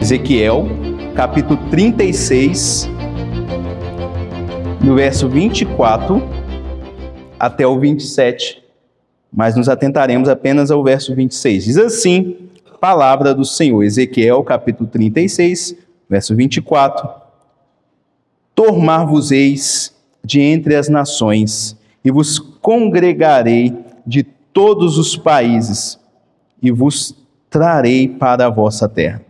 Ezequiel, capítulo 36, no verso 24 até o 27, mas nos atentaremos apenas ao verso 26. Diz assim, palavra do Senhor, Ezequiel, capítulo 36, verso 24. Tornar-vos-eis de entre as nações, e vos congregarei de todos os países, e vos trarei para a vossa terra.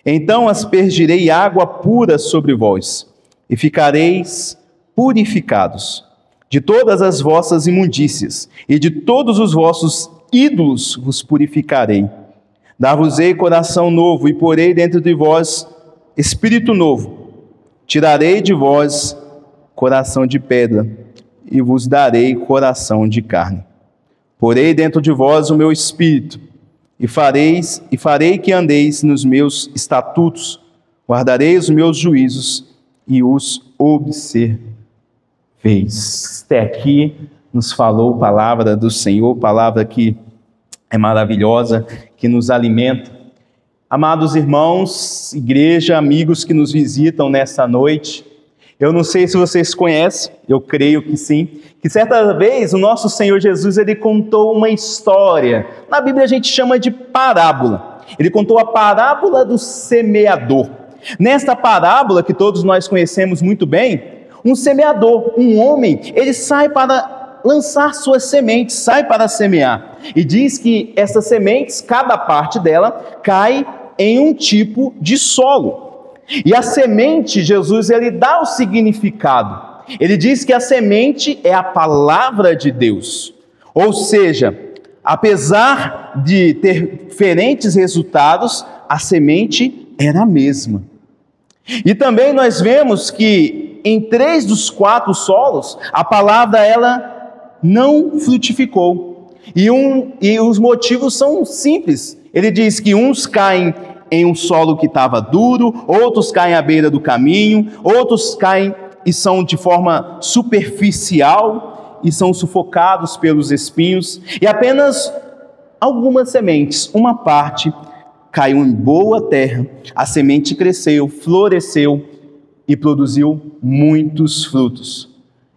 Então aspergirei água pura sobre vós, e ficareis purificados. De todas as vossas imundícias, e de todos os vossos ídolos vos purificarei. Dar-vos-ei coração novo, e porei dentro de vós espírito novo. Tirarei de vós coração de pedra, e vos darei coração de carne. Porei dentro de vós o meu espírito, e farei que andeis nos meus estatutos, guardarei os meus juízos e os observeis. Até aqui nos falou palavra do Senhor, palavra que é maravilhosa, que nos alimenta. Amados irmãos, igreja, amigos que nos visitam nesta noite, eu não sei se vocês conhecem, eu creio que sim, que certa vez o nosso Senhor Jesus, ele contou uma história. Na Bíblia a gente chama de parábola. Ele contou a parábola do semeador. Nesta parábola, que todos nós conhecemos muito bem, um semeador, um homem, ele sai para lançar suas sementes, sai para semear. E diz que essas sementes, cada parte dela, cai em um tipo de solo. E a semente, Jesus, ele dá o significado. Ele diz que a semente é a palavra de Deus. Ou seja, apesar de ter diferentes resultados, a semente era a mesma. E também nós vemos que em 3 dos 4 solos, a palavra ela não frutificou. E os motivos são simples. Ele diz que uns caem em um solo que estava duro, outros caem à beira do caminho, outros caem e são de forma superficial e são sufocados pelos espinhos, e apenas algumas sementes, uma parte, caiu em boa terra, a semente cresceu, floresceu e produziu muitos frutos.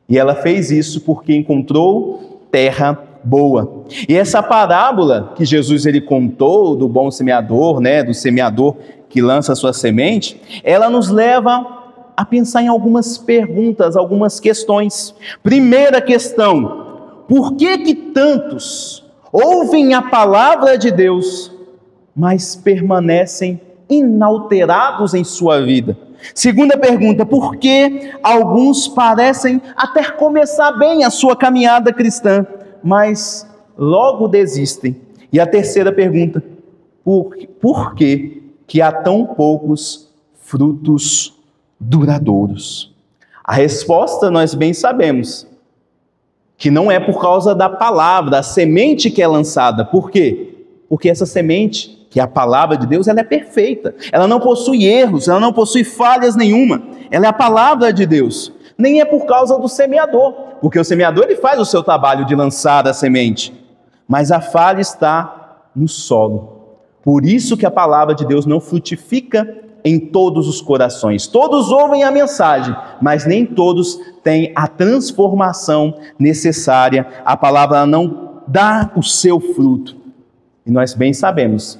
E ela fez isso porque encontrou terra boa. E essa parábola que Jesus ele contou do bom semeador, do semeador que lança a sua semente, ela nos leva a pensar em algumas perguntas, algumas questões. Primeira questão: por que tantos ouvem a palavra de Deus, mas permanecem inalterados em sua vida? Segunda pergunta: por que alguns parecem até começar bem a sua caminhada cristã, mas logo desistem? E a terceira pergunta: por que há tão poucos frutos duradouros? A resposta nós bem sabemos, que não é por causa da palavra, da semente que é lançada. Por quê? Porque essa semente, que é a palavra de Deus, ela é perfeita, ela não possui erros, ela não possui falhas nenhuma, ela é a palavra de Deus. Nem é por causa do semeador, porque o semeador ele faz o seu trabalho de lançar a semente, mas a falha está no solo. Por isso que a palavra de Deus não frutifica em todos os corações. Todos ouvem a mensagem, mas nem todos têm a transformação necessária. A palavra não dá o seu fruto. E nós bem sabemos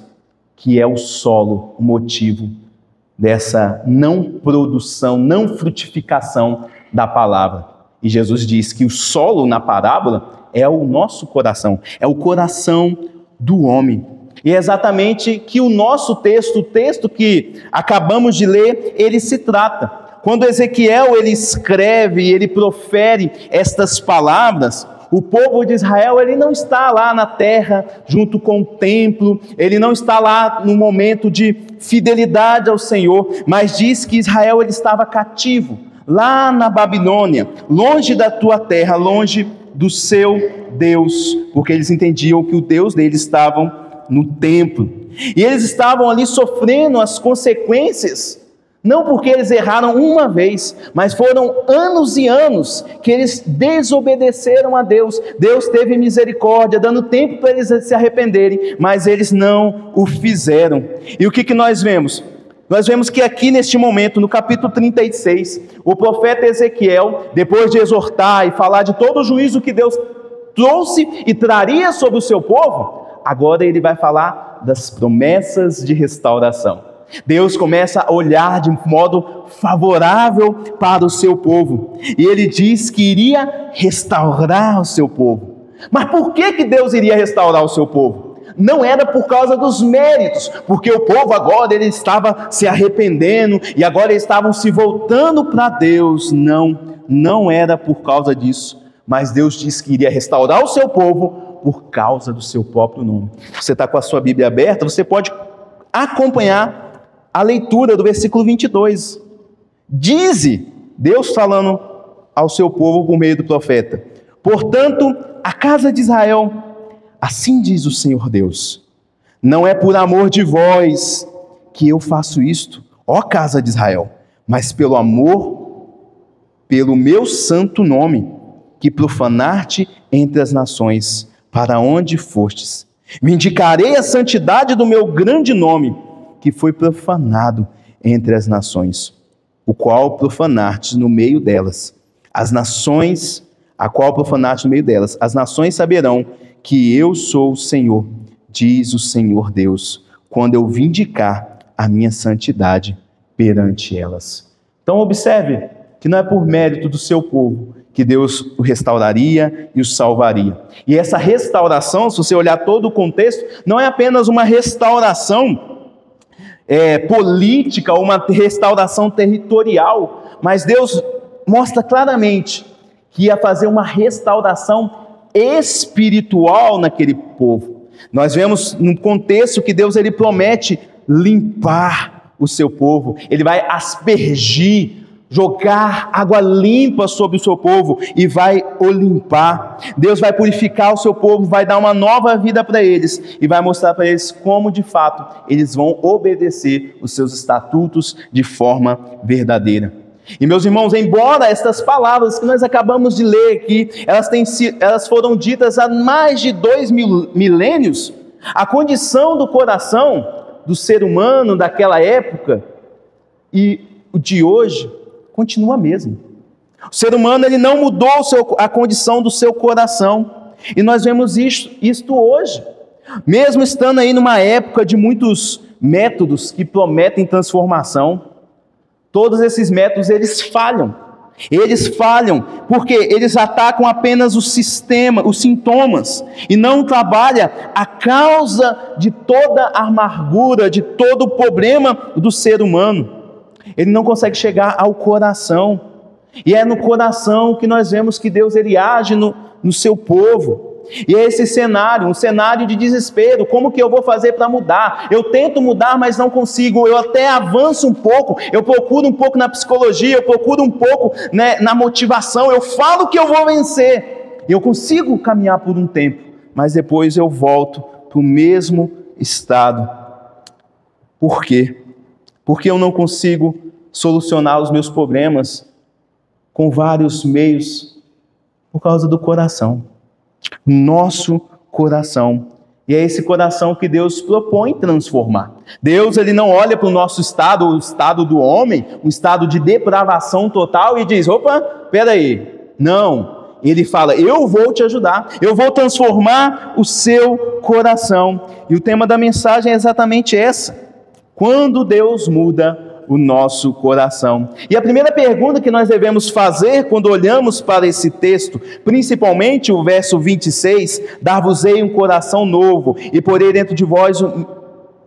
que é o solo o motivo dessa não produção, não frutificação da palavra. E Jesus diz que o solo na parábola é o nosso coração, é o coração do homem. E é exatamente que o nosso texto, o texto que acabamos de ler, ele se trata. Quando Ezequiel ele escreve, ele profere estas palavras, o povo de Israel ele não está lá na terra junto com o templo, ele não está lá no momento de fidelidade ao Senhor, mas diz que Israel ele estava cativo, lá na Babilônia, longe da tua terra, longe do seu Deus, porque eles entendiam que o Deus deles estava no templo. E eles estavam ali sofrendo as consequências, não porque eles erraram uma vez, mas foram anos e anos que eles desobedeceram a Deus. Deus teve misericórdia, dando tempo para eles se arrependerem, mas eles não o fizeram. E o que nós vemos? nós vemos que aqui neste momento, no capítulo 36, o profeta Ezequiel, depois de exortar e falar de todo o juízo que Deus trouxe e traria sobre o seu povo, agora ele vai falar das promessas de restauração. Deus começa a olhar de modo favorável para o seu povo, e ele diz que iria restaurar o seu povo. Mas por que Deus iria restaurar o seu povo? Não era por causa dos méritos, porque o povo agora ele estava se arrependendo e agora eles estavam se voltando para Deus. Não era por causa disso, mas Deus disse que iria restaurar o seu povo por causa do seu próprio nome. Você está com a sua Bíblia aberta, você pode acompanhar a leitura do versículo 22. Dize, Deus falando ao seu povo por meio do profeta: portanto, a casa de Israel, assim diz o Senhor Deus, não é por amor de vós que eu faço isto, ó casa de Israel, mas pelo amor, pelo meu santo nome, que profanaste entre as nações, para onde fostes. Vindicarei a santidade do meu grande nome, que foi profanado entre as nações, o qual profanaste no meio delas. As nações, a qual profanaste no meio delas, as nações saberão que eu sou o Senhor, diz o Senhor Deus, quando eu vindicar a minha santidade perante elas. Então observe que não é por mérito do seu povo que Deus o restauraria e o salvaria. E essa restauração, se você olhar todo o contexto, não é apenas uma restauração política ou uma restauração territorial, mas Deus mostra claramente que ia fazer uma restauração espiritual naquele povo. Nós vemos no contexto que Deus ele promete limpar o seu povo, ele vai aspergir, jogar água limpa sobre o seu povo e vai o limpar. Deus vai purificar o seu povo, vai dar uma nova vida para eles e vai mostrar para eles como de fato eles vão obedecer os seus estatutos de forma verdadeira. E meus irmãos, embora estas palavras que nós acabamos de ler aqui, elas foram ditas há mais de 2 milênios, a condição do coração do ser humano daquela época e o de hoje continua a mesma. O ser humano ele não mudou a condição do seu coração. E nós vemos isto hoje. Mesmo estando aí numa época de muitos métodos que prometem transformação, todos esses métodos eles falham. Eles falham porque eles atacam apenas o sistema, os sintomas, e não trabalham a causa de toda a amargura, de todo o problema do ser humano. Ele não consegue chegar ao coração. E é no coração que nós vemos que Deus ele age no seu povo. E é esse cenário, um cenário de desespero. Como que eu vou fazer para mudar? Eu tento mudar, mas não consigo. Eu até avanço um pouco, eu procuro um pouco na psicologia, eu procuro um pouco na motivação. Eu falo que eu vou vencer. Eu consigo caminhar por um tempo, mas depois eu volto para o mesmo estado. Por quê? Porque eu não consigo solucionar os meus problemas com vários meios por causa do coração. Nosso coração. E é esse coração que Deus propõe transformar. Deus ele não olha para o nosso estado, o estado do homem, um estado de depravação total e diz, opa, peraí. Não, ele fala, eu vou te ajudar, eu vou transformar o seu coração. E o tema da mensagem é exatamente essa. Quando Deus muda o nosso coração. E a primeira pergunta que nós devemos fazer quando olhamos para esse texto, principalmente o verso 26, dar-vos-ei um coração novo, e porei dentro de vós um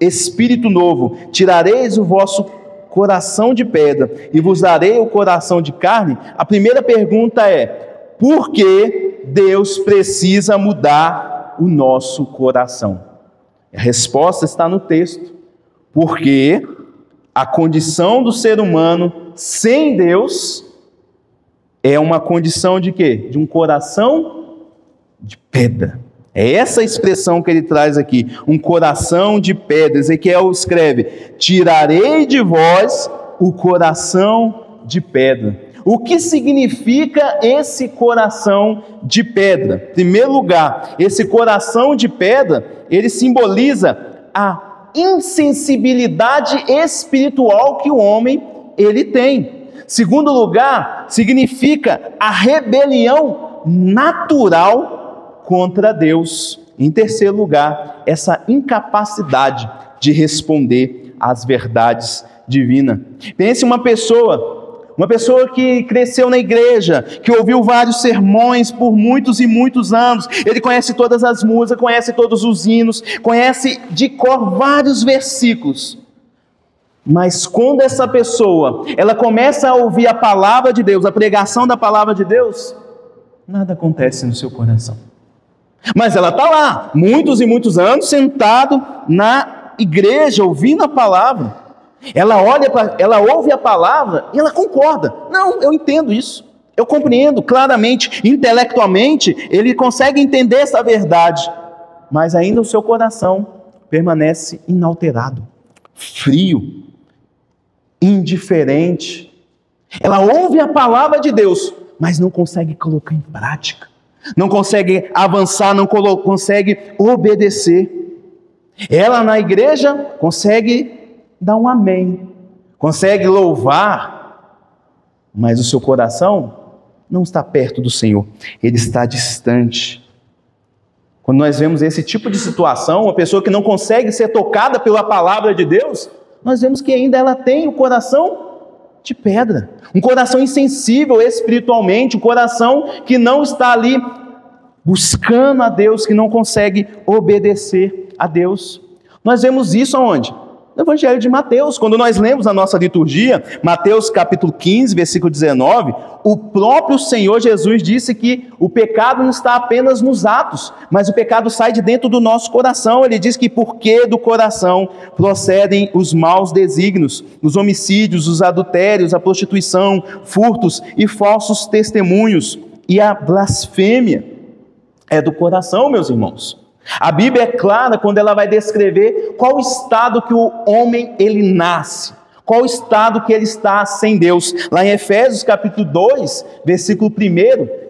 espírito novo, tirareis o vosso coração de pedra, e vos darei o coração de carne. A primeira pergunta é, por que Deus precisa mudar o nosso coração? A resposta está no texto. Porque a condição do ser humano sem Deus é uma condição de quê? De um coração de pedra. É essa a expressão que ele traz aqui, um coração de pedra. Ezequiel escreve, tirarei de vós o coração de pedra. O que significa esse coração de pedra? Em primeiro lugar, esse coração de pedra, ele simboliza a insensibilidade espiritual que o homem ele tem. Segundo lugar, significa a rebelião natural contra Deus. Em terceiro lugar, essa incapacidade de responder às verdades divinas. Pense uma pessoa que cresceu na igreja, que ouviu vários sermões por muitos e muitos anos, ele conhece todas as músicas, conhece todos os hinos, conhece de cor vários versículos. Mas quando essa pessoa, ela começa a ouvir a palavra de Deus, a pregação da palavra de Deus, nada acontece no seu coração. Mas ela está lá, muitos e muitos anos, sentado na igreja, ouvindo a palavra. Ela ouve a palavra e ela concorda. Não, eu entendo isso. Eu compreendo claramente, intelectualmente, ele consegue entender essa verdade. Mas ainda o seu coração permanece inalterado, frio, indiferente. Ela ouve a palavra de Deus, mas não consegue colocar em prática. Não consegue avançar, não consegue obedecer. Ela na igreja consegue dar um amém, consegue louvar, mas o seu coração não está perto do Senhor, ele está distante. Quando nós vemos esse tipo de situação, uma pessoa que não consegue ser tocada pela palavra de Deus, nós vemos que ainda ela tem o coração de pedra, um coração insensível espiritualmente, um coração que não está ali buscando a Deus, que não consegue obedecer a Deus. Nós vemos isso aonde? No Evangelho de Mateus, quando nós lemos a nossa liturgia, Mateus capítulo 15, versículo 19, o próprio Senhor Jesus disse que o pecado não está apenas nos atos, mas o pecado sai de dentro do nosso coração. Ele diz que porque do coração procedem os maus desígnios, os homicídios, os adultérios, a prostituição, furtos e falsos testemunhos, e a blasfêmia é do coração, meus irmãos. A Bíblia é clara quando ela vai descrever qual estado que o homem ele nasce, qual estado que ele está sem Deus. Lá em Efésios capítulo 2, versículo 1,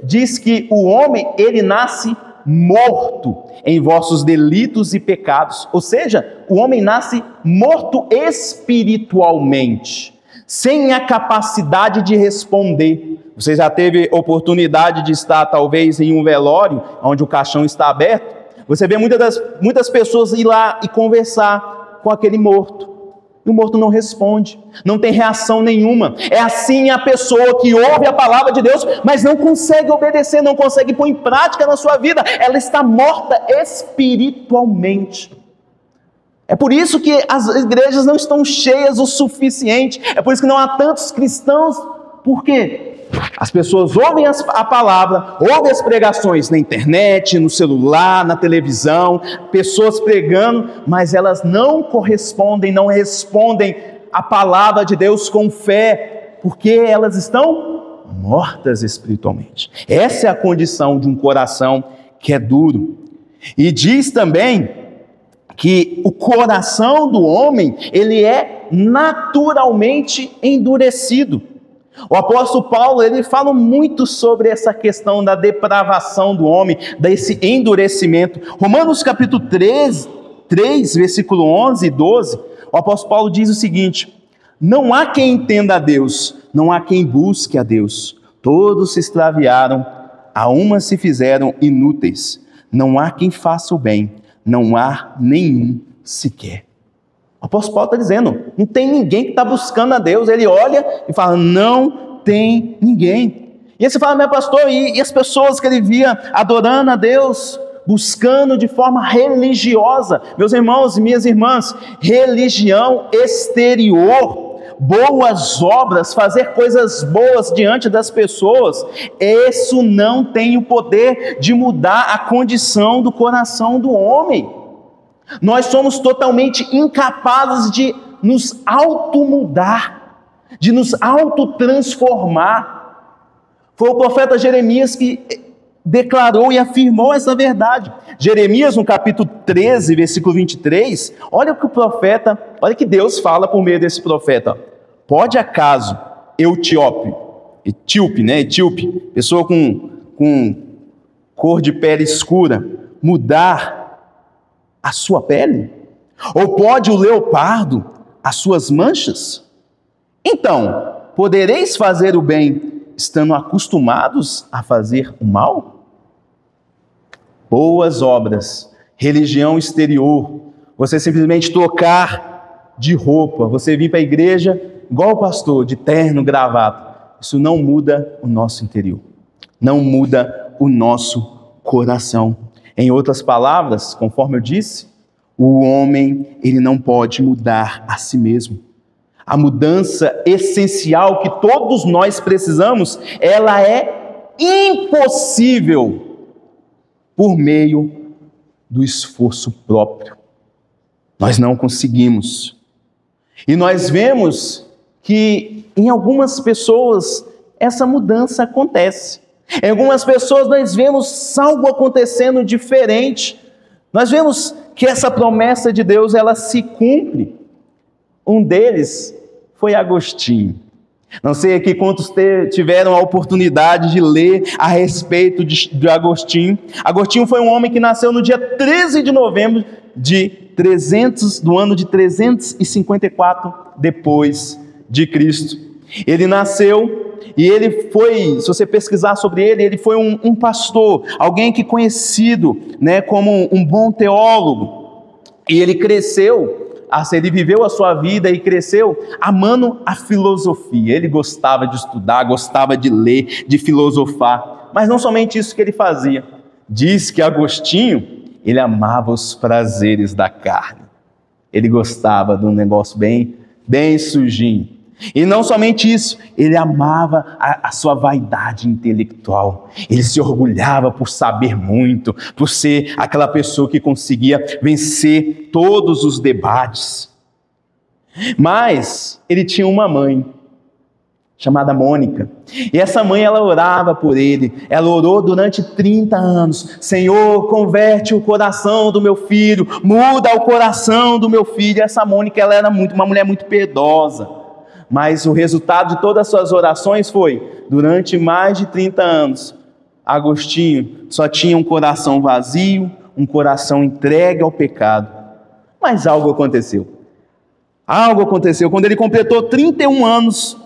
diz que o homem ele nasce morto em vossos delitos e pecados. Ou seja, o homem nasce morto espiritualmente, sem a capacidade de responder. Você já teve oportunidade de estar talvez em um velório, onde o caixão está aberto? Você vê muitas pessoas ir lá e conversar com aquele morto. E o morto não responde, não tem reação nenhuma. É assim a pessoa que ouve a palavra de Deus, mas não consegue obedecer, não consegue pôr em prática na sua vida. Ela está morta espiritualmente. É por isso que as igrejas não estão cheias o suficiente. É por isso que não há tantos cristãos. Por quê? As pessoas ouvem a palavra, ouvem as pregações na internet, no celular, na televisão, pessoas pregando, mas elas não correspondem, não respondem à palavra de Deus com fé, porque elas estão mortas espiritualmente. Essa é a condição de um coração que é duro. E diz também que o coração do homem, ele é naturalmente endurecido. O apóstolo Paulo, ele fala muito sobre essa questão da depravação do homem, desse endurecimento. Romanos capítulo 3, versículo 11 e 12, o apóstolo Paulo diz o seguinte: não há quem entenda a Deus, não há quem busque a Deus. Todos se extraviaram, a uma se fizeram inúteis. Não há quem faça o bem, não há nenhum sequer. O apóstolo Paulo está dizendo, não tem ninguém que está buscando a Deus. Ele olha e fala, não tem ninguém. E aí você fala, meu pastor, e as pessoas que ele via adorando a Deus, buscando de forma religiosa? Meus irmãos e minhas irmãs, religião exterior, boas obras, fazer coisas boas diante das pessoas, isso não tem o poder de mudar a condição do coração do homem. Nós somos totalmente incapazes de nos automudar, de nos autotransformar. Foi o profeta Jeremias que declarou e afirmou essa verdade. Jeremias, no capítulo 13, versículo 23, olha o que olha que Deus fala por meio desse profeta. Pode acaso etíope, pessoa com cor de pele escura, mudar a sua pele? Ou pode o leopardo as suas manchas? Então, podereis fazer o bem estando acostumados a fazer o mal? Boas obras, religião exterior, você simplesmente trocar de roupa, você vir para a igreja igual o pastor, de terno, gravata, isso não muda o nosso interior, não muda o nosso coração. Em outras palavras, conforme eu disse, o homem, ele não pode mudar a si mesmo. A mudança essencial que todos nós precisamos, ela é impossível por meio do esforço próprio. Nós não conseguimos. E nós vemos que em algumas pessoas essa mudança acontece. Em algumas pessoas nós vemos algo acontecendo diferente. Nós vemos que essa promessa de Deus, ela se cumpre. Um deles foi Agostinho. Não sei aqui quantos tiveram a oportunidade de ler a respeito de Agostinho. Agostinho foi um homem que nasceu no dia 13 de novembro do ano de 354 depois de Cristo. Ele nasceu e ele foi, se você pesquisar sobre ele, ele foi um pastor, alguém que conhecido, né, como um bom teólogo. E ele cresceu, ele viveu a sua vida e cresceu amando a filosofia. Ele gostava de estudar, gostava de ler, de filosofar. Mas não somente isso que ele fazia. Diz que Agostinho, ele amava os prazeres da carne. Ele gostava de um negócio bem sujinho. E não somente isso, ele amava a sua vaidade intelectual. Ele se orgulhava por saber muito, por ser aquela pessoa que conseguia vencer todos os debates. Mas ele tinha uma mãe, chamada Mônica. E essa mãe, ela orava por ele. Ela orou durante 30 anos. Senhor, converte o coração do meu filho, muda o coração do meu filho. E essa Mônica, ela era uma mulher muito piedosa. Mas o resultado de todas as suas orações foi, durante mais de 30 anos, Agostinho só tinha um coração vazio, um coração entregue ao pecado. Mas algo aconteceu. Algo aconteceu. Quando ele completou 31 anos,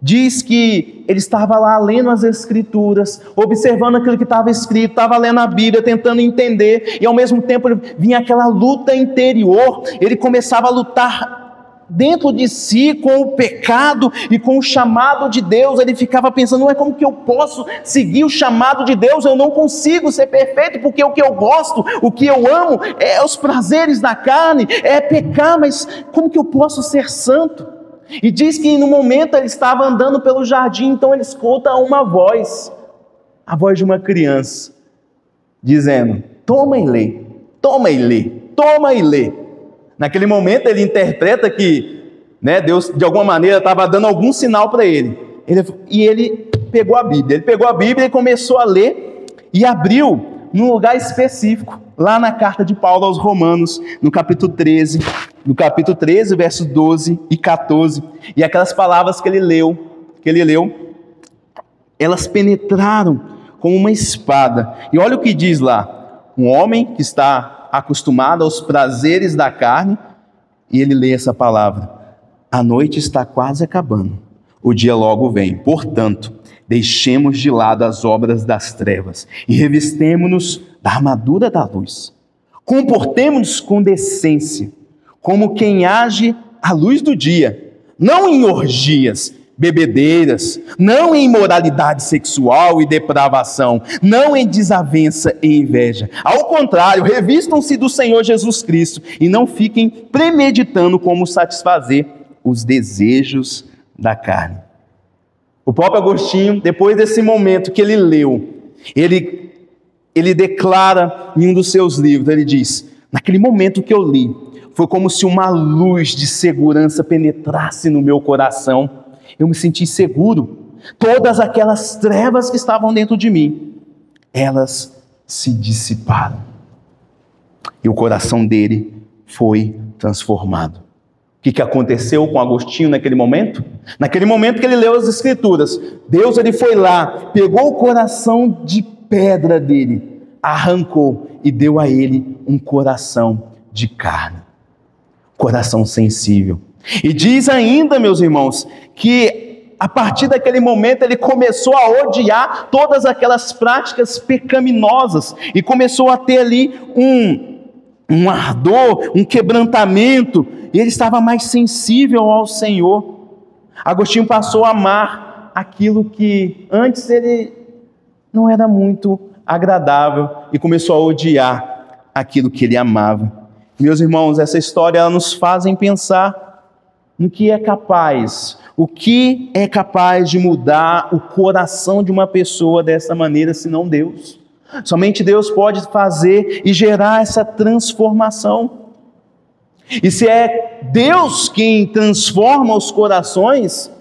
diz que ele estava lá lendo as Escrituras, observando aquilo que estava escrito, estava lendo a Bíblia, tentando entender, e ao mesmo tempo vinha aquela luta interior, ele começava a lutar dentro de si com o pecado e com o chamado de Deus. Ele ficava pensando, não é como que eu posso seguir o chamado de Deus, eu não consigo ser perfeito, porque o que eu gosto, o que eu amo, é os prazeres da carne, é pecar, mas como que eu posso ser santo? E diz que no momento ele estava andando pelo jardim, então ele escuta uma voz, a voz de uma criança, dizendo, toma e lê, toma e lê, toma e lê. Naquele momento ele interpreta que, né, Deus de alguma maneira estava dando algum sinal para ele. E ele pegou a Bíblia. Ele pegou a Bíblia e começou a ler e abriu num lugar específico, lá na carta de Paulo aos Romanos, no capítulo 13, versos 12 e 14. E aquelas palavras que ele leu, elas penetraram como uma espada. E olha o que diz lá: um homem que está acostumado aos prazeres da carne, e ele lê essa palavra: a noite está quase acabando, o dia logo vem. Portanto, deixemos de lado as obras das trevas e revistemo-nos da armadura da luz. Comportemo-nos com decência, como quem age à luz do dia, não em orgias, bebedeiras, não em imoralidade sexual e depravação, não em desavença e inveja. Ao contrário, revistam-se do Senhor Jesus Cristo e não fiquem premeditando como satisfazer os desejos da carne. O próprio Agostinho, depois desse momento que ele leu, ele declara em um dos seus livros, ele diz, naquele momento que eu li, foi como se uma luz de segurança penetrasse no meu coração. Eu me senti seguro. Todas aquelas trevas que estavam dentro de mim, elas se dissiparam. E o coração dele foi transformado. O que aconteceu com Agostinho naquele momento? Naquele momento que ele leu as Escrituras, Deus ele foi lá, pegou o coração de pedra dele, arrancou e deu a ele um coração de carne. Coração sensível. E diz ainda, meus irmãos, que a partir daquele momento ele começou a odiar todas aquelas práticas pecaminosas e começou a ter ali um ardor, um quebrantamento, e ele estava mais sensível ao Senhor. Agostinho passou a amar aquilo que antes ele não era muito agradável e começou a odiar aquilo que ele amava. Meus irmãos, essa história ela nos faz pensar no que é capaz, o que é capaz de mudar o coração de uma pessoa dessa maneira, senão Deus. Somente Deus pode fazer e gerar essa transformação. E se é Deus quem transforma os corações,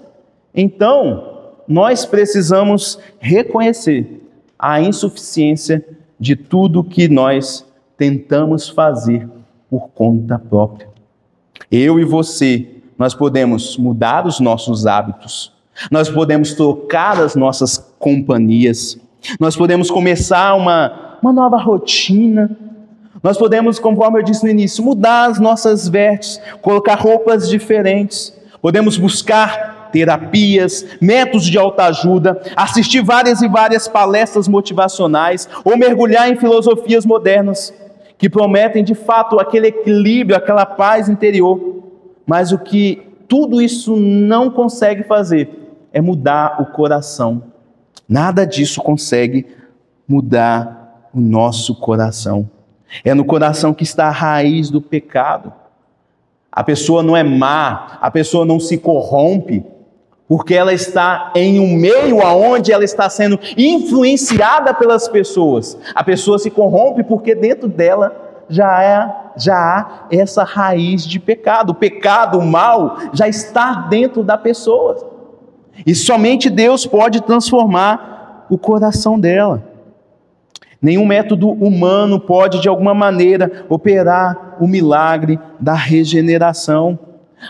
então nós precisamos reconhecer a insuficiência de tudo que nós tentamos fazer por conta própria. Eu e você, nós podemos mudar os nossos hábitos, nós podemos trocar as nossas companhias, nós podemos começar uma nova rotina, nós podemos, conforme eu disse no início, mudar as nossas vestes, colocar roupas diferentes, podemos buscar terapias, métodos de autoajuda, assistir várias e várias palestras motivacionais ou mergulhar em filosofias modernas que prometem de fato aquele equilíbrio, aquela paz interior. Mas o que tudo isso não consegue fazer é mudar o coração. Nada disso consegue mudar o nosso coração. É no coração que está a raiz do pecado. A pessoa não é má, a pessoa não se corrompe, porque ela está em um meio onde ela está sendo influenciada pelas pessoas. A pessoa se corrompe porque dentro dela já há essa raiz de pecado. O pecado, o mal, já está dentro da pessoa. E somente Deus pode transformar o coração dela. Nenhum método humano pode, de alguma maneira, operar o milagre da regeneração.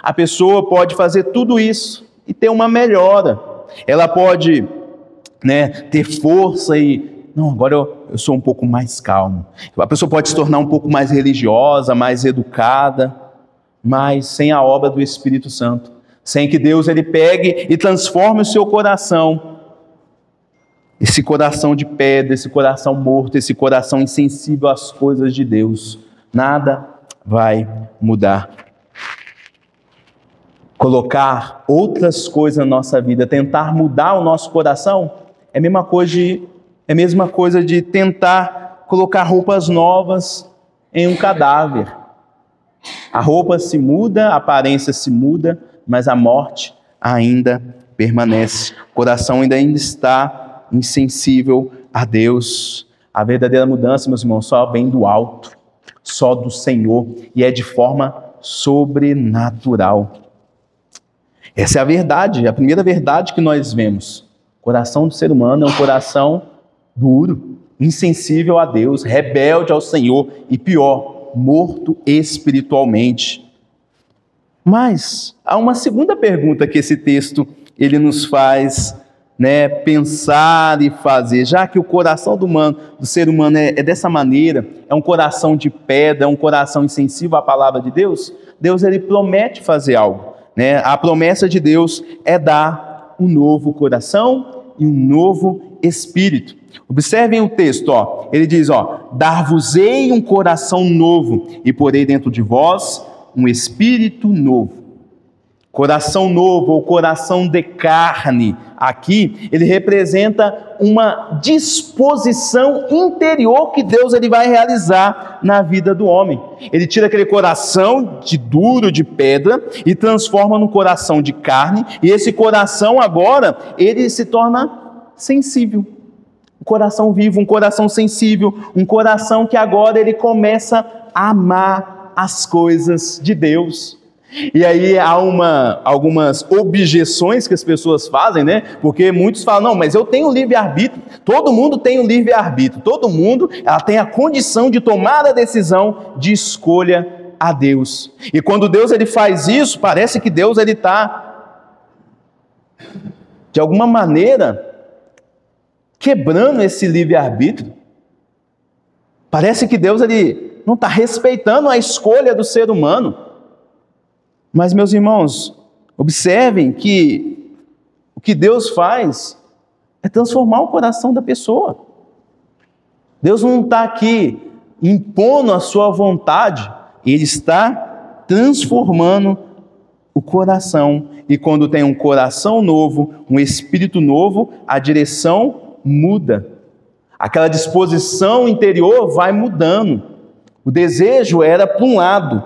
A pessoa pode fazer tudo isso e ter uma melhora. Ela pode, ter força e... Não, agora eu sou um pouco mais calmo. A pessoa pode se tornar um pouco mais religiosa, mais educada, mas sem a obra do Espírito Santo. Sem que Deus ele pegue e transforme o seu coração. Esse coração de pedra, esse coração morto, esse coração insensível às coisas de Deus. Nada vai mudar. Colocar outras coisas na nossa vida, tentar mudar o nosso coração, é a mesma coisa de tentar colocar roupas novas em um cadáver. A roupa se muda, a aparência se muda, mas a morte ainda permanece. O coração ainda está insensível a Deus. A verdadeira mudança, meus irmãos, só vem do alto, só do Senhor, e é de forma sobrenatural. Essa é a verdade, a primeira verdade que nós vemos. O coração do ser humano é um coração duro, insensível a Deus, rebelde ao Senhor e pior, morto espiritualmente. Mas há uma segunda pergunta que esse texto ele nos faz pensar e fazer, já que o coração do ser humano é dessa maneira, é um coração de pedra, é um coração insensível à palavra de Deus, Deus ele promete fazer algo. A promessa de Deus é dar um novo coração e um novo espírito. Observem o texto, ele diz, dar-vos-ei um coração novo e porei dentro de vós um espírito novo. Coração novo ou coração de carne, aqui ele representa uma disposição interior que Deus ele vai realizar na vida do homem. Ele tira aquele coração de duro, de pedra, e transforma num coração de carne, e esse coração agora, ele se torna sensível. Um coração vivo, um coração sensível, um coração que agora ele começa a amar as coisas de Deus. E aí há algumas objeções que as pessoas fazem, Porque muitos falam, não, mas eu tenho livre-arbítrio, todo mundo tem o livre-arbítrio, todo mundo ela tem a condição de tomar a decisão de escolha a Deus. E quando Deus ele faz isso, parece que Deus ele está, de alguma maneira, quebrando esse livre-arbítrio. Parece que Deus ele não está respeitando a escolha do ser humano. Mas, meus irmãos, observem que o que Deus faz é transformar o coração da pessoa. Deus não está aqui impondo a sua vontade, Ele está transformando o coração. E quando tem um coração novo, um espírito novo, a direção muda. Aquela disposição interior vai mudando. O desejo era para um lado,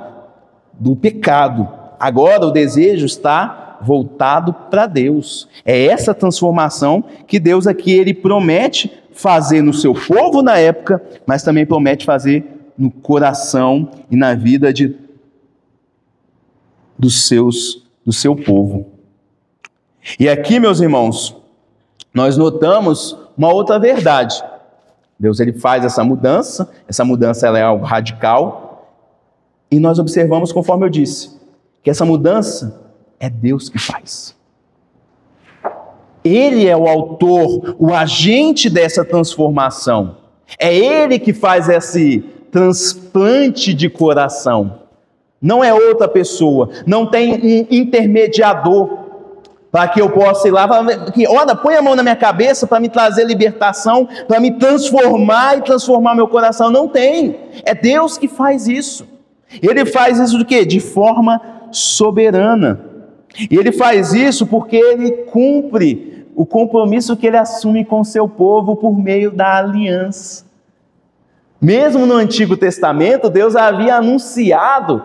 do pecado. Agora o desejo está voltado para Deus. É essa transformação que Deus aqui ele promete fazer no seu povo na época, mas também promete fazer no coração e na vida do seu povo. E aqui, meus irmãos, nós notamos uma outra verdade. Deus ele faz essa mudança ela é algo radical, e nós observamos, conforme eu disse, que essa mudança é Deus que faz. Ele é o autor, o agente dessa transformação. É Ele que faz esse transplante de coração. Não é outra pessoa, não tem um intermediador para que eu possa ir lá, olha, põe a mão na minha cabeça para me trazer libertação, para me transformar e transformar meu coração. Não tem, é Deus que faz isso. Ele faz isso de quê? De forma soberana. E Ele faz isso porque Ele cumpre o compromisso que Ele assume com o seu povo por meio da aliança. Mesmo no Antigo Testamento, Deus havia anunciado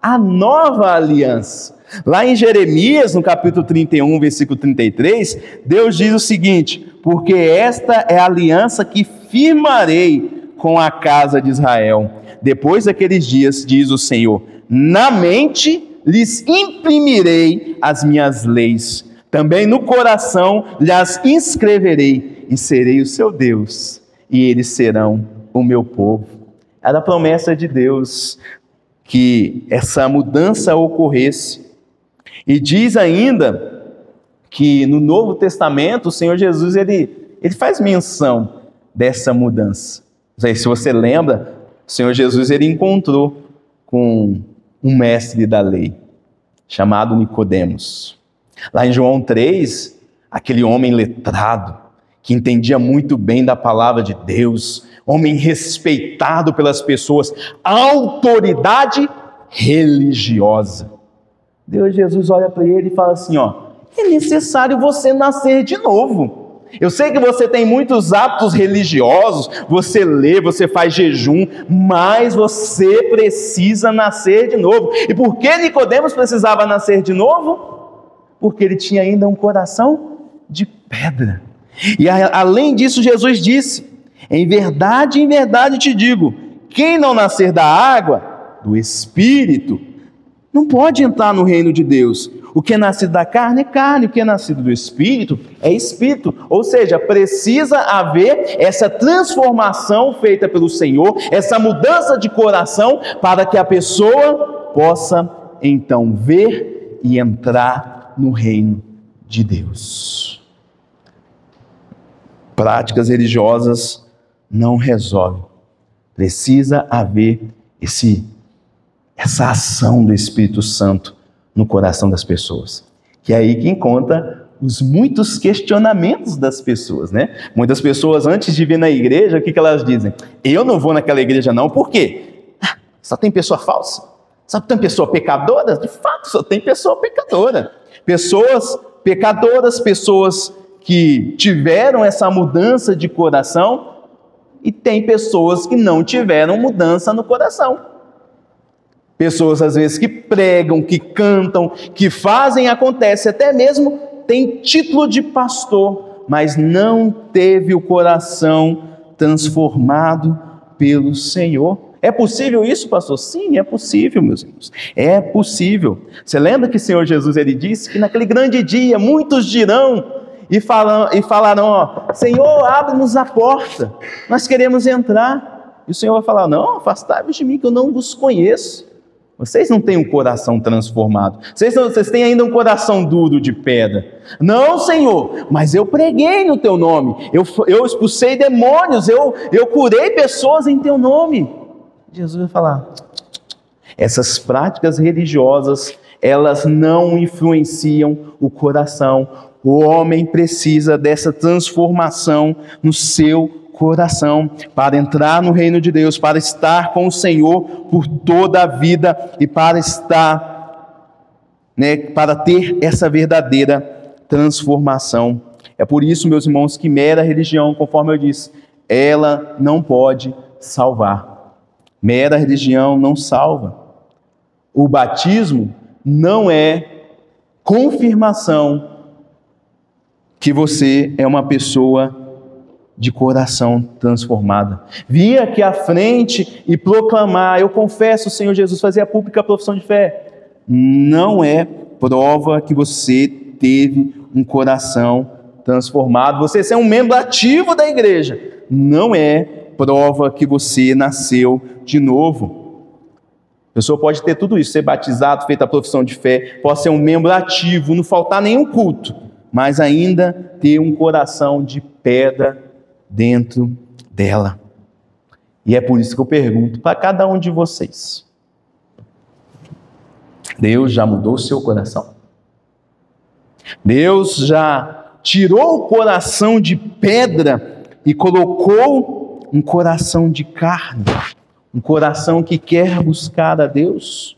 a nova aliança. Lá em Jeremias, no capítulo 31, versículo 33, Deus diz o seguinte: porque esta é a aliança que firmarei com a casa de Israel. Depois daqueles dias, diz o Senhor, na mente lhes imprimirei as minhas leis, também no coração lhes inscreverei, e serei o seu Deus, e eles serão o meu povo. Era a promessa de Deus que essa mudança ocorresse. E diz ainda que no Novo Testamento o Senhor Jesus ele faz menção dessa mudança. Não sei se você lembra, o Senhor Jesus ele encontrou com um mestre da lei chamado Nicodemos. Lá em João 3, aquele homem letrado que entendia muito bem da palavra de Deus, homem respeitado pelas pessoas, autoridade religiosa. Deus Jesus olha para ele e fala assim, é necessário você nascer de novo. Eu sei que você tem muitos hábitos religiosos, você lê, você faz jejum, mas você precisa nascer de novo. E por que Nicodemos precisava nascer de novo? Porque ele tinha ainda um coração de pedra. E além disso, Jesus disse, em verdade te digo, quem não nascer da água, do Espírito, não pode entrar no reino de Deus. O que é nascido da carne é carne, o que é nascido do Espírito é Espírito. Ou seja, precisa haver essa transformação feita pelo Senhor, essa mudança de coração, para que a pessoa possa então ver e entrar no reino de Deus. Práticas religiosas não resolvem. Precisa haver essa ação do Espírito Santo no coração das pessoas. Que é aí que encontra os muitos questionamentos das pessoas, né? Muitas pessoas, antes de vir na igreja, o que elas dizem? Eu não vou naquela igreja não, por quê? Só tem pessoa falsa? Só tem pessoa pecadora? De fato, só tem pessoa pecadora. Pessoas pecadoras, pessoas que tiveram essa mudança de coração, e tem pessoas que não tiveram mudança no coração. Pessoas, às vezes, que pregam, que cantam, que fazem, acontece, até mesmo tem título de pastor, mas não teve o coração transformado pelo Senhor. É possível isso, pastor? Sim, é possível, meus irmãos. É possível. Você lembra que o Senhor Jesus ele disse que naquele grande dia muitos dirão e falarão, Senhor, abre-nos a porta, nós queremos entrar. E o Senhor vai falar, não, afastai-vos de mim que eu não vos conheço. Vocês não têm um coração transformado. Vocês têm ainda um coração duro de pedra. Não, Senhor, mas eu preguei no teu nome. Eu expulsei demônios. Eu curei pessoas em teu nome. Jesus vai falar, essas práticas religiosas, elas não influenciam o coração. O homem precisa dessa transformação no seu coração para entrar no reino de Deus, para estar com o Senhor por toda a vida e para estar, para ter essa verdadeira transformação. É por isso, meus irmãos, que mera religião, conforme eu disse, ela não pode salvar. Mera religião não salva. O batismo não é confirmação que você é uma pessoa de coração transformada. Vir aqui à frente e proclamar, eu confesso o Senhor Jesus, fazer a pública profissão de fé, não é prova que você teve um coração transformado. Você ser um membro ativo da igreja não é prova que você nasceu de novo. A pessoa pode ter tudo isso, ser batizado, feita a profissão de fé, pode ser um membro ativo, não faltar nenhum culto, mas ainda ter um coração de pedra dentro dela. E é por isso que eu pergunto para cada um de vocês: Deus já mudou o seu coração? Deus já tirou o coração de pedra e colocou um coração de carne, um coração que quer buscar a Deus?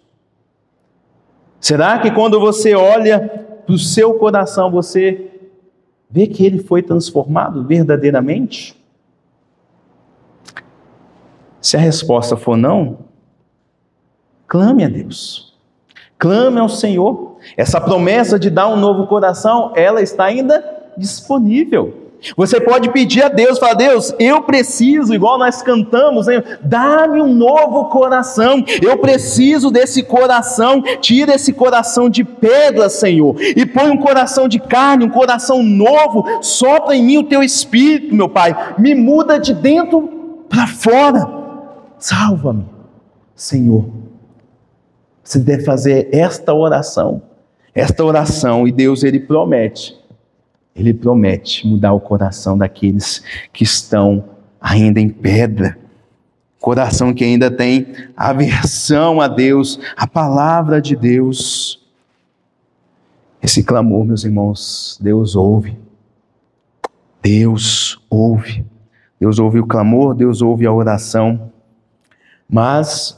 Será que quando você olha para o seu coração, você vê que ele foi transformado verdadeiramente? Se a resposta for não, clame a Deus. Clame ao Senhor. Essa promessa de dar um novo coração, ela está ainda disponível. Você pode pedir a Deus, falar: Deus, eu preciso, igual nós cantamos, dá-me um novo coração, eu preciso desse coração, tira esse coração de pedra, Senhor, e põe um coração de carne, um coração novo, sopra em mim o teu Espírito, meu Pai, me muda de dentro para fora, salva-me, Senhor. Você deve fazer esta oração, e Deus, Ele promete mudar o coração daqueles que estão ainda em pedra, coração que ainda tem aversão a Deus, a palavra de Deus. Esse clamor, meus irmãos, Deus ouve. Deus ouve o clamor, Deus ouve a oração. Mas,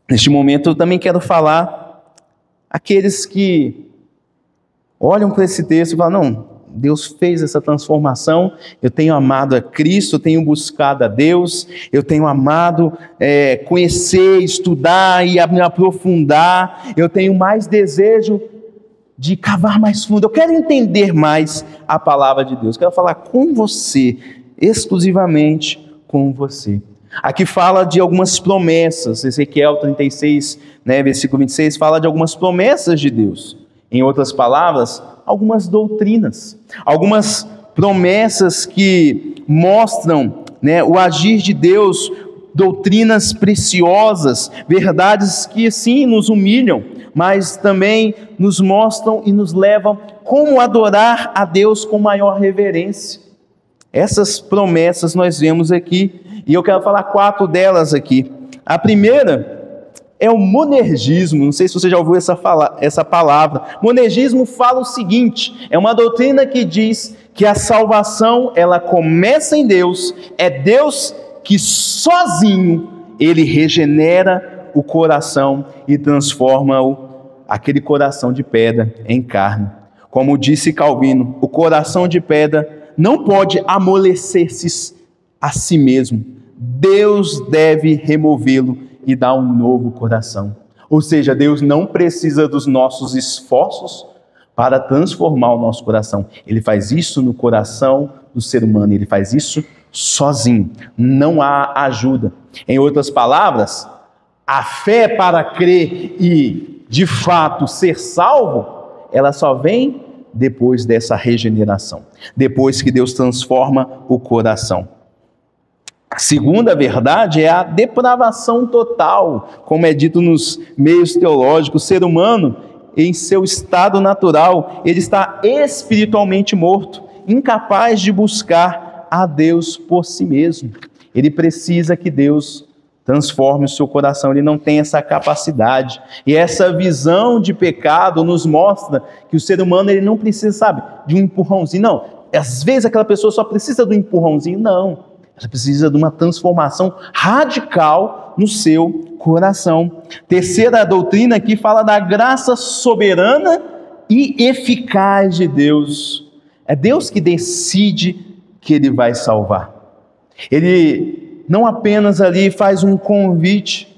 neste momento, eu também quero falar aqueles que olham para esse texto e falam: não, Deus fez essa transformação, eu tenho amado a Cristo, eu tenho buscado a Deus, eu tenho amado conhecer, estudar e me aprofundar, eu tenho mais desejo de cavar mais fundo, eu quero entender mais a palavra de Deus, quero falar com você, exclusivamente com você. Aqui fala de algumas promessas, Ezequiel 36, versículo 26, fala de algumas promessas de Deus. Em outras palavras, algumas doutrinas, algumas promessas que mostram o agir de Deus, doutrinas preciosas, verdades que sim nos humilham, mas também nos mostram e nos levam como adorar a Deus com maior reverência. Essas promessas nós vemos aqui, e eu quero falar 4 delas aqui. A primeira é o monergismo. Não sei se você já ouviu essa palavra. Monergismo fala o seguinte: é uma doutrina que diz que a salvação, ela começa em Deus, é Deus que sozinho, Ele regenera o coração e transforma aquele coração de pedra em carne. Como disse Calvino, o coração de pedra não pode amolecer-se a si mesmo. Deus deve removê-lo e dar um novo coração. Ou seja, Deus não precisa dos nossos esforços para transformar o nosso coração. Ele faz isso no coração do ser humano, Ele faz isso sozinho. Não há ajuda. Em outras palavras, a fé para crer e, de fato, ser salvo, ela só vem depois dessa regeneração, depois que Deus transforma o coração. A segunda verdade é a depravação total, como é dito nos meios teológicos. O ser humano, em seu estado natural, ele está espiritualmente morto, incapaz de buscar a Deus por si mesmo. Ele precisa que Deus transforme o seu coração. Ele não tem essa capacidade. E essa visão de pecado nos mostra que o ser humano ele não precisa, sabe, de um empurrãozinho. Não, às vezes aquela pessoa só precisa do empurrãozinho. Não, ela precisa de uma transformação radical no seu coração. Terceira doutrina aqui fala da graça soberana e eficaz de Deus. É Deus que decide que Ele vai salvar. Ele não apenas ali faz um convite,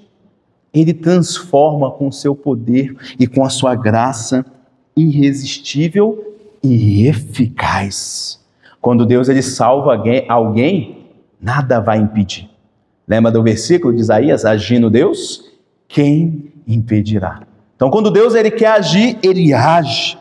Ele transforma com o seu poder e com a sua graça irresistível e eficaz. Quando Deus ele salva alguém, nada vai impedir. Lembra do versículo de Isaías? Agindo Deus, quem impedirá? Então quando Deus ele quer agir, Ele age.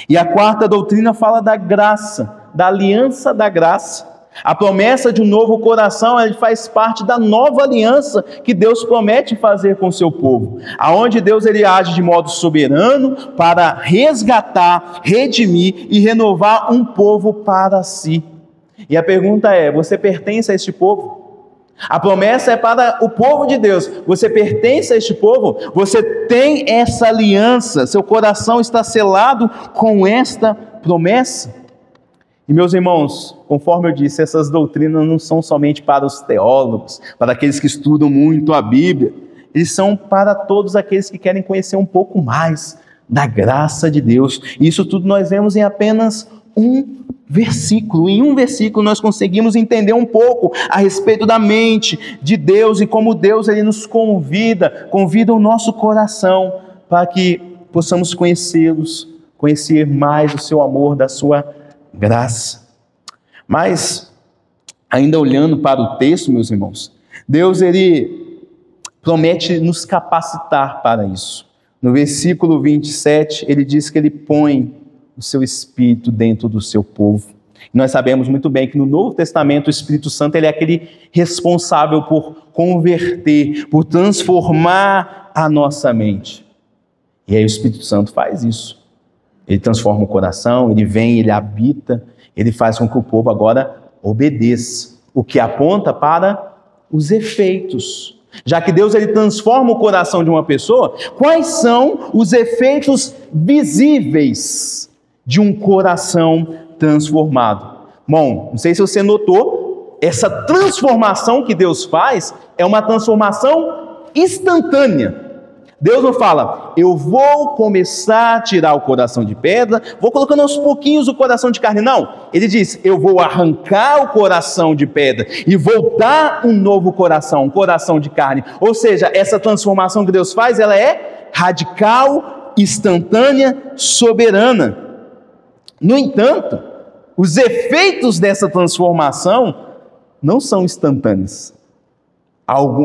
E a quarta doutrina fala da graça, da aliança da graça. A promessa de um novo coração, ele faz parte da nova aliança que Deus promete fazer com o seu povo. Aonde Deus ele age de modo soberano para resgatar, redimir e renovar um povo para si. E a pergunta é, você pertence a este povo? A promessa é para o povo de Deus. Você pertence a este povo? Você tem essa aliança? Seu coração está selado com esta promessa? E meus irmãos, conforme eu disse, essas doutrinas não são somente para os teólogos, para aqueles que estudam muito a Bíblia. Eles são para todos aqueles que querem conhecer um pouco mais da graça de Deus. E isso tudo nós vemos em apenas um versículo. Em um versículo nós conseguimos entender um pouco a respeito da mente de Deus e como Deus ele nos convida o nosso coração para que possamos conhecê-los, conhecer mais o seu amor, da sua graça. Mas, ainda olhando para o texto, meus irmãos, Deus ele promete nos capacitar para isso. No versículo 27, ele diz que ele põe o seu Espírito dentro do seu povo. E nós sabemos muito bem que no Novo Testamento o Espírito Santo ele é aquele responsável por converter, por transformar a nossa mente. E aí o Espírito Santo faz isso. Ele transforma o coração, ele vem, ele habita, ele faz com que o povo agora obedeça, o que aponta para os efeitos. Já que Deus ele transforma o coração de uma pessoa, quais são os efeitos visíveis de um coração transformado? Bom, não sei se você notou, essa transformação que Deus faz é uma transformação instantânea. Deus não fala, eu vou começar a tirar o coração de pedra, vou colocando aos pouquinhos o coração de carne. Não, ele diz, eu vou arrancar o coração de pedra e vou dar um novo coração, um coração de carne. Ou seja, essa transformação que Deus faz, ela é radical, instantânea, soberana. No entanto, os efeitos dessa transformação não são instantâneos.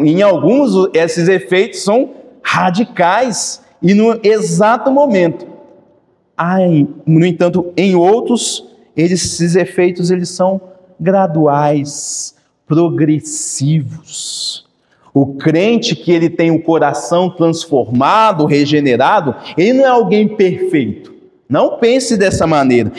Em alguns, esses efeitos são radicais e no exato momento. No entanto, em outros, esses efeitos eles são graduais, progressivos. O crente que ele tem o coração transformado, regenerado, ele não é alguém perfeito. Não pense dessa maneira.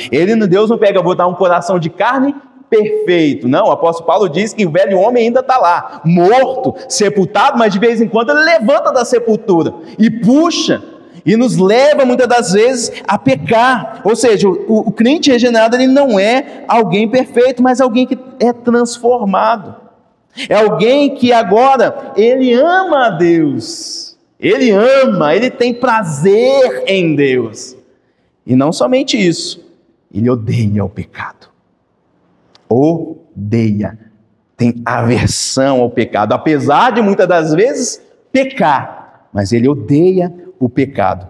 Deus não pega, vou dar um coração de carne perfeito. Não, o apóstolo Paulo diz que o velho homem ainda está lá, morto, sepultado, mas de vez em quando ele levanta da sepultura e puxa, e nos leva muitas das vezes a pecar. Ou seja, o crente regenerado ele não é alguém perfeito, mas alguém que é transformado. É alguém que agora ele ama a Deus, ele tem prazer em Deus. E não somente isso, ele odeia o pecado. Odeia, tem aversão ao pecado, apesar de muitas das vezes pecar, mas ele odeia o pecado.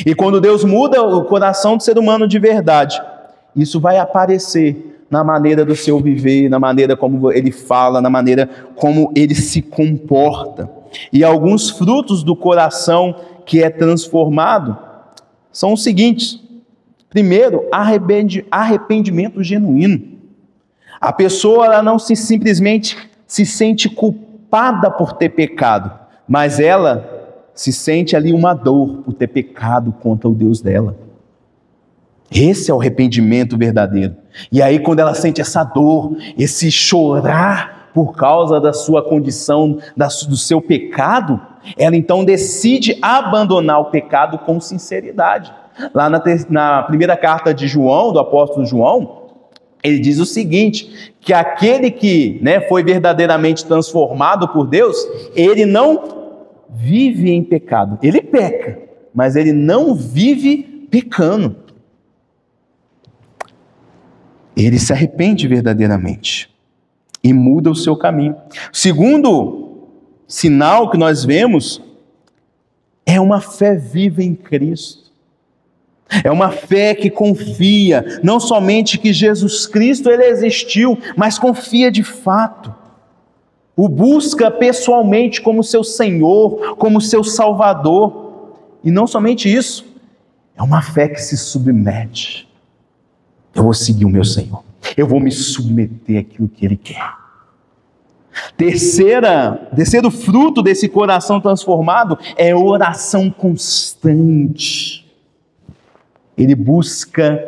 E quando Deus muda o coração do ser humano de verdade, isso vai aparecer na maneira do seu viver, na maneira como ele fala, na maneira como ele se comporta. E alguns frutos do coração que é transformado são os seguintes. Primeiro, arrependimento genuíno. A pessoa ela não simplesmente se sente culpada por ter pecado, mas ela se sente ali uma dor por ter pecado contra o Deus dela. Esse é o arrependimento verdadeiro. E aí quando ela sente essa dor, esse chorar por causa da sua condição, do seu pecado, ela então decide abandonar o pecado com sinceridade. Lá na primeira carta de João, do apóstolo João, ele diz o seguinte, que aquele que foi verdadeiramente transformado por Deus, ele não vive em pecado. Ele peca, mas ele não vive pecando. Ele se arrepende verdadeiramente e muda o seu caminho. O segundo sinal que nós vemos é uma fé viva em Cristo. É uma fé que confia, não somente que Jesus Cristo ele existiu, mas confia de fato. O busca pessoalmente como seu Senhor, como seu Salvador. E não somente isso, é uma fé que se submete. Eu vou seguir o meu Senhor. Eu vou me submeter àquilo que Ele quer. Terceiro fruto desse coração transformado é oração constante. Ele busca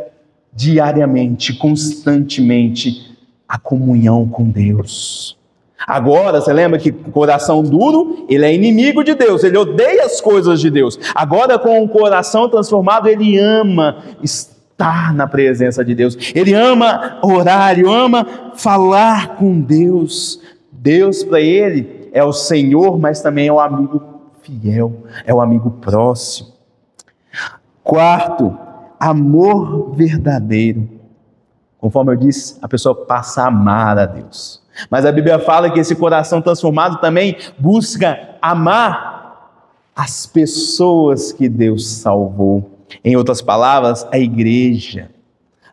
diariamente, constantemente, a comunhão com Deus. Agora, você lembra que o coração duro, ele é inimigo de Deus, ele odeia as coisas de Deus. Agora, com o coração transformado, ele ama estar na presença de Deus. Ele ama orar, ele ama falar com Deus. Deus, para ele, é o Senhor, mas também é o amigo fiel, é o amigo próximo. Quarto, amor verdadeiro. Conforme eu disse, a pessoa passa a amar a Deus. Mas a Bíblia fala que esse coração transformado também busca amar as pessoas que Deus salvou. Em outras palavras, a igreja.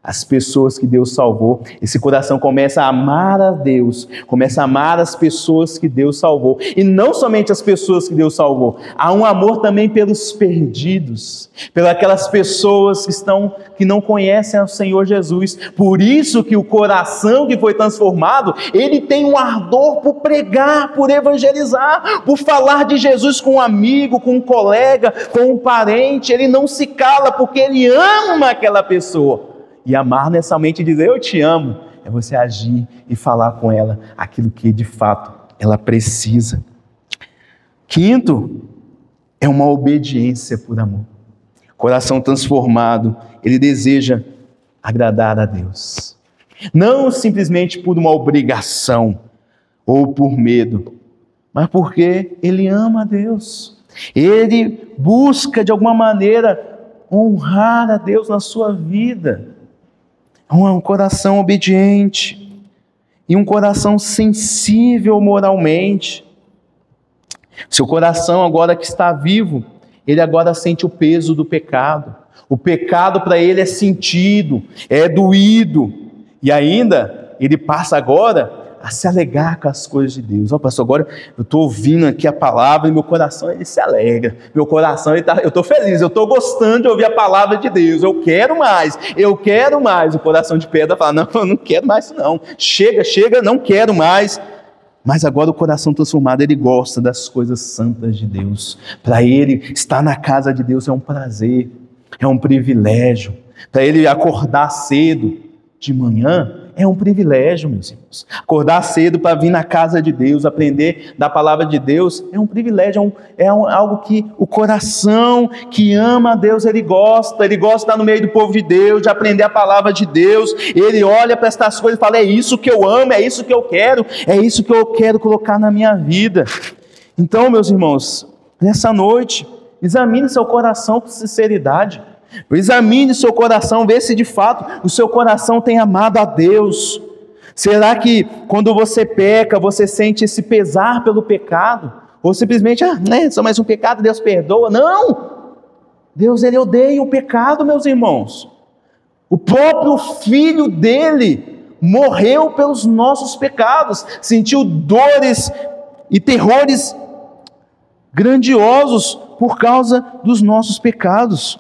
As pessoas que Deus salvou. Esse coração começa a amar a Deus, começa a amar as pessoas que Deus salvou. E não somente as pessoas que Deus salvou, há um amor também pelos perdidos, pelas aquelas pessoas que não conhecem o Senhor Jesus. Por isso que o coração que foi transformado, ele tem um ardor por pregar, por evangelizar, por falar de Jesus com um amigo, com um colega, com um parente. Ele não se cala porque ele ama aquela pessoa. E amar não é somente dizer eu te amo, é você agir e falar com ela aquilo que de fato ela precisa. Quinto, é uma obediência por amor. Coração transformado, ele deseja agradar a Deus. Não simplesmente por uma obrigação ou por medo, mas porque ele ama a Deus. Ele busca de alguma maneira honrar a Deus na sua vida. Um coração obediente e um coração sensível moralmente. Seu coração agora que está vivo, ele agora sente o peso do pecado. O pecado para ele é sentido, é doído. E ainda, ele passa agora a se alegrar com as coisas de Deus. Ó, pastor, agora eu estou ouvindo aqui a palavra e meu coração ele se alegra. Meu coração, eu estou feliz, eu estou gostando de ouvir a palavra de Deus. Eu quero mais, eu quero mais. O coração de pedra fala, não, eu não quero mais não. Chega, não quero mais. Mas agora o coração transformado, ele gosta das coisas santas de Deus. Para ele, estar na casa de Deus é um prazer, é um privilégio. Para ele acordar cedo de manhã, é um privilégio, meus irmãos. Acordar cedo para vir na casa de Deus, aprender da palavra de Deus, é um privilégio, algo que o coração que ama a Deus, ele gosta de estar no meio do povo de Deus, de aprender a palavra de Deus. Ele olha para estas coisas e fala, é isso que eu amo, é isso que eu quero colocar na minha vida. Então, meus irmãos, nessa noite, examine seu coração com sinceridade. Examine seu coração, vê se de fato o seu coração tem amado a Deus. Será que quando você peca, você sente esse pesar pelo pecado? Ou simplesmente, só mais um pecado, Deus perdoa? Não! Deus, ele odeia o pecado, meus irmãos. O próprio Filho dele morreu pelos nossos pecados, sentiu dores e terrores grandiosos por causa dos nossos pecados.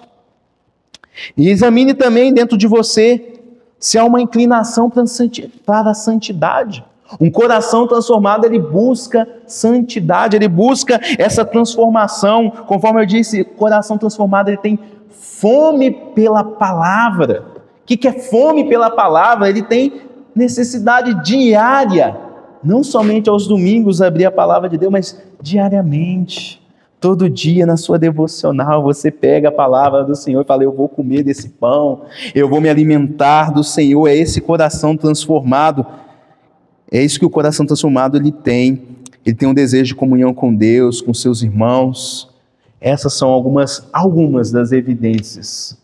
E examine também dentro de você se há uma inclinação para a santidade. Um coração transformado, ele busca santidade, ele busca essa transformação. Conforme eu disse, o coração transformado, ele tem fome pela palavra. O que é fome pela palavra? Ele tem necessidade diária não somente aos domingos abrir a palavra de Deus, mas diariamente. Todo dia na sua devocional você pega a palavra do Senhor e fala: eu vou comer desse pão, eu vou me alimentar do Senhor. É esse coração transformado, é isso que o coração transformado ele tem. Ele tem um desejo de comunhão com Deus, com seus irmãos. Essas são algumas das evidências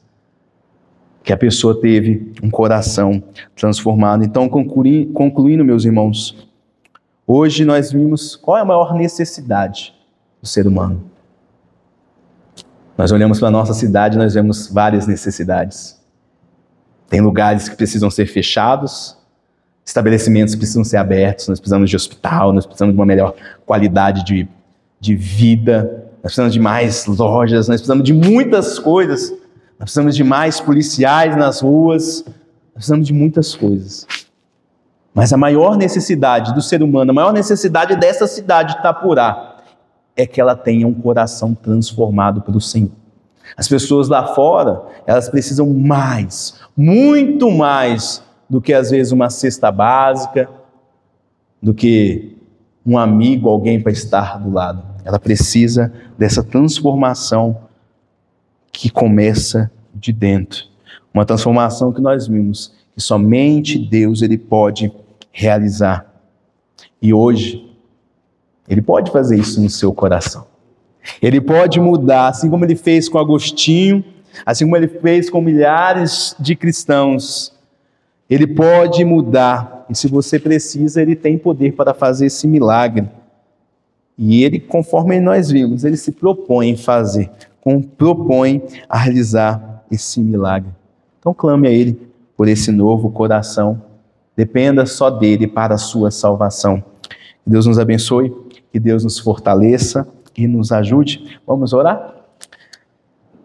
que a pessoa teve um coração transformado. Então, concluindo, meus irmãos, hoje nós vimos qual é a maior necessidade do ser humano. Nós olhamos para a nossa cidade e nós vemos várias necessidades. Tem lugares que precisam ser fechados, estabelecimentos precisam ser abertos, nós precisamos de hospital, nós precisamos de uma melhor qualidade de vida, nós precisamos de mais lojas, nós precisamos de muitas coisas, nós precisamos de mais policiais nas ruas, nós precisamos de muitas coisas. Mas a maior necessidade do ser humano, a maior necessidade dessa cidade de Itapurá, é que ela tenha um coração transformado pelo Senhor. As pessoas lá fora, elas precisam mais, muito mais, do que às vezes uma cesta básica, do que um amigo, alguém para estar do lado. Ela precisa dessa transformação que começa de dentro. Uma transformação que nós vimos que somente Deus ele pode realizar. E hoje, Ele pode fazer isso no seu coração. Ele pode mudar, assim como Ele fez com Agostinho, assim como Ele fez com milhares de cristãos. Ele pode mudar. E se você precisa, Ele tem poder para fazer esse milagre. E Ele, conforme nós vimos, Ele se propõe a fazer, propõe a realizar esse milagre. Então clame a Ele por esse novo coração. Dependa só dEle para a sua salvação. Que Deus nos abençoe. Que Deus nos fortaleça e nos ajude. Vamos orar?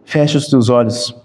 Feche os teus olhos.